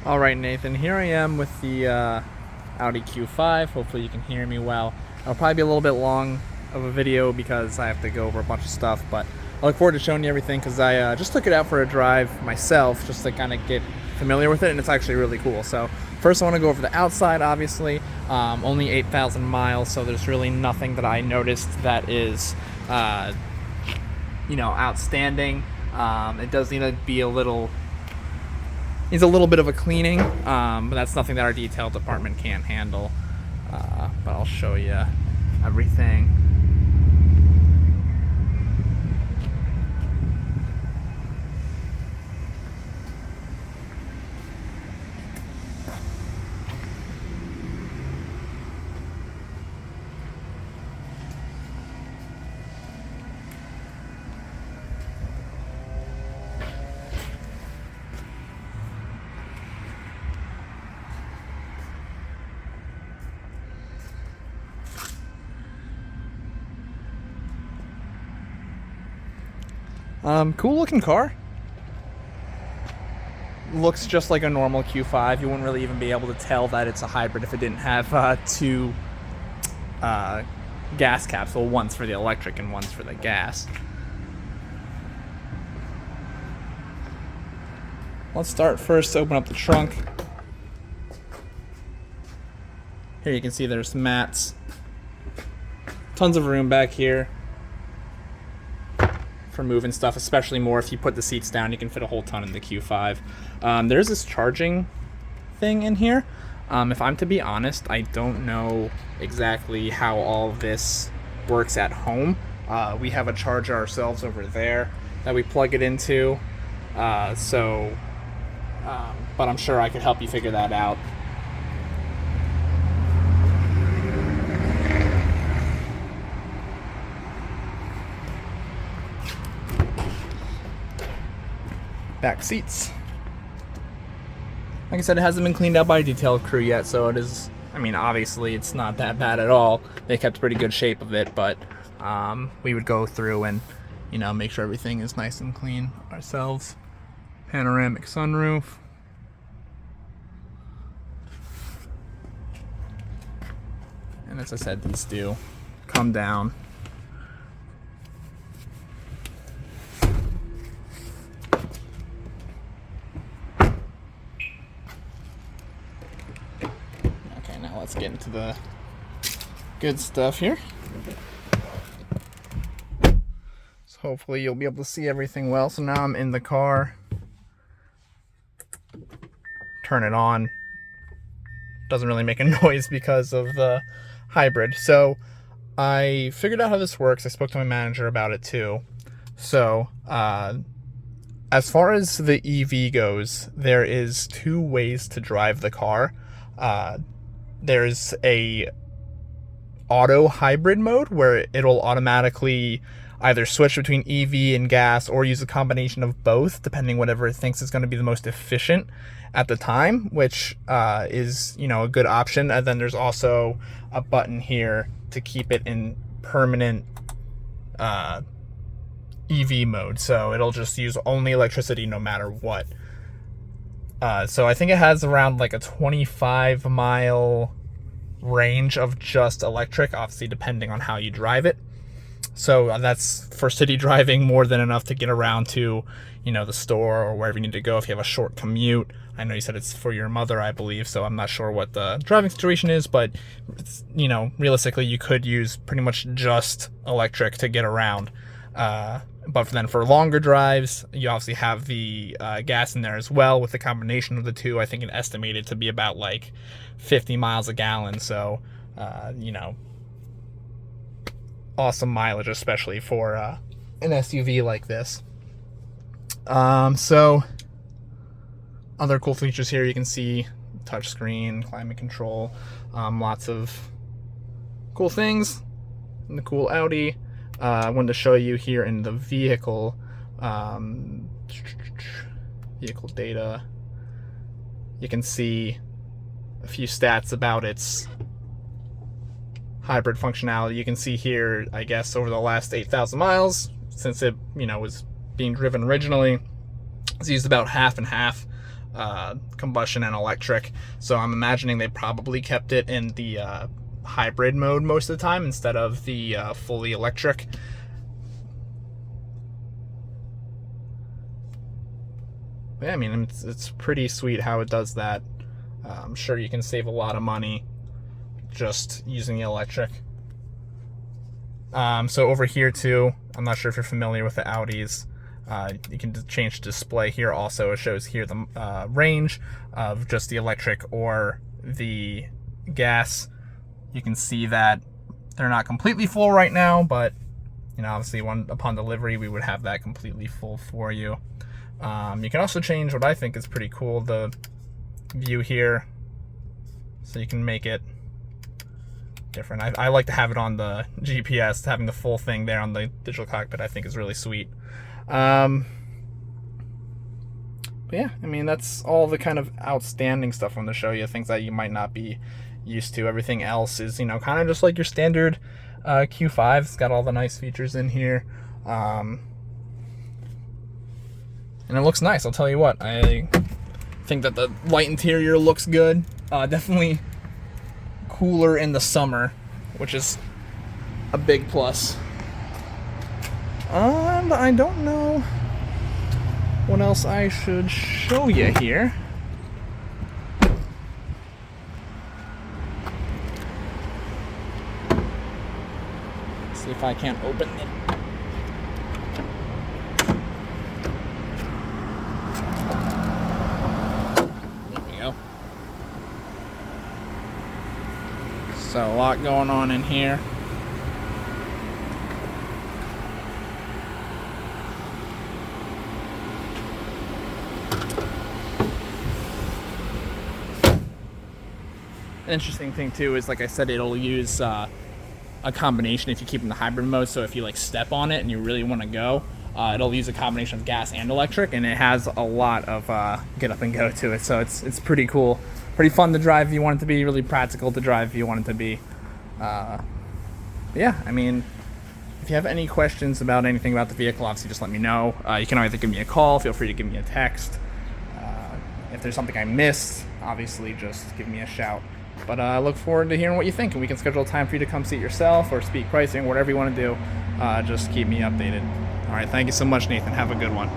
All right, Nathan, here I am with the Audi Q5. Hopefully you can hear me well. It'll probably be a little bit long of a video because I have to go over a bunch of stuff, but I look forward to showing you everything because I just took it out for a drive myself just to kind of get familiar with it, and it's actually really cool. So first I want to go over the outside, obviously. Only 8,000 miles, so there's really nothing that I noticed that is, outstanding. It does need to be needs a little bit of a cleaning, but that's nothing that our detail department can't handle. But I'll show you everything. Cool looking car. Looks just like a normal Q5. You wouldn't really even be able to tell that it's a hybrid if it didn't have two gas caps. Well, one's for the electric and one's for the gas. Let's start first. Open up the trunk. Here you can see there's mats. Tons of room back here for moving stuff, especially more if you put the seats down. You can fit a whole ton in the Q5. There's this charging thing in here. If I'm to be honest, I don't know exactly how all this works at home. We have a charger ourselves over there that we plug it into. But I'm sure I could help you figure that out. Back seats. Like I said, it hasn't been cleaned out by a detail crew yet, so it is, obviously it's not that bad at all. They kept pretty good shape of it, but we would go through and, make sure everything is nice and clean ourselves. Panoramic sunroof. And as I said, these do come down. Now let's get into the good stuff here. So hopefully you'll be able to see everything well. So now I'm in the car. Turn it on. Doesn't really make a noise because of the hybrid. So I figured out how this works. I spoke to my manager about it too. So as far as the EV goes, there is two ways to drive the car. There's a auto hybrid mode where it'll automatically either switch between EV and gas or use a combination of both, depending whatever it thinks is going to be the most efficient at the time, which is, a good option. And then there's also a button here to keep it in permanent EV mode. So it'll just use only electricity no matter what. So I think it has around like a 25-mile range of just electric, obviously depending on how you drive it. So that's for city driving more than enough to get around to, the store or wherever you need to go if you have a short commute. I know you said it's for your mother, I believe, so I'm not sure what the driving situation is, but it's, realistically you could use pretty much just electric to get around. But then for longer drives, you obviously have the gas in there as well. With the combination of the two, I think it estimated to be about like 50 miles a gallon. So, awesome mileage, especially for an SUV like this. So, other cool features here, you can see touchscreen, climate control, lots of cool things in the cool Audi. I wanted to show you here in the vehicle data. You can see a few stats about its hybrid functionality. You can see here, I guess, over the last 8,000 miles, since it, was being driven originally, it's used about half and half combustion and electric. So I'm imagining they probably kept it in the hybrid mode most of the time instead of the fully electric. Yeah, I mean, it's pretty sweet how it does that. I'm sure you can save a lot of money just using the electric. So over here too, I'm not sure if you're familiar with the Audis. You can change the display here. Also, it shows here the range of just the electric or the gas. You can see that they're not completely full right now, but you know, obviously, upon delivery, we would have that completely full for you. You can also change what I think is pretty cool, the view here, so you can make it different. I like to have it on the GPS. Having the full thing there on the digital cockpit I think is really sweet. But yeah, I mean, that's all the kind of outstanding stuff on the show you, things that you might not be used to. Everything else is, you know, kind of just like your standard Q5. It's got all the nice features in here. And it looks nice, I'll tell you what. I think that the white interior looks good. Definitely cooler in the summer, which is a big plus. But I don't know what else I should show you here. See if I can't open it. There we go. So a lot going on in here. An interesting thing too is, like I said, it'll use a combination if you keep in the hybrid mode. So if you like step on it and you really want to go, it'll use a combination of gas and electric, and it has a lot of get up and go to it. So it's pretty cool, pretty fun to drive if you want it to be, really practical to drive if you want it to be. Yeah, I mean, if you have any questions about anything about the vehicle, obviously just let me know. You can either give me a call, feel free to give me a text. If there's something I missed, obviously just give me a shout. But I look forward to hearing what you think, and we can schedule a time for you to come see it yourself or speak pricing, whatever you want to do. Just keep me updated. All right, thank you so much, Nathan. Have a good one.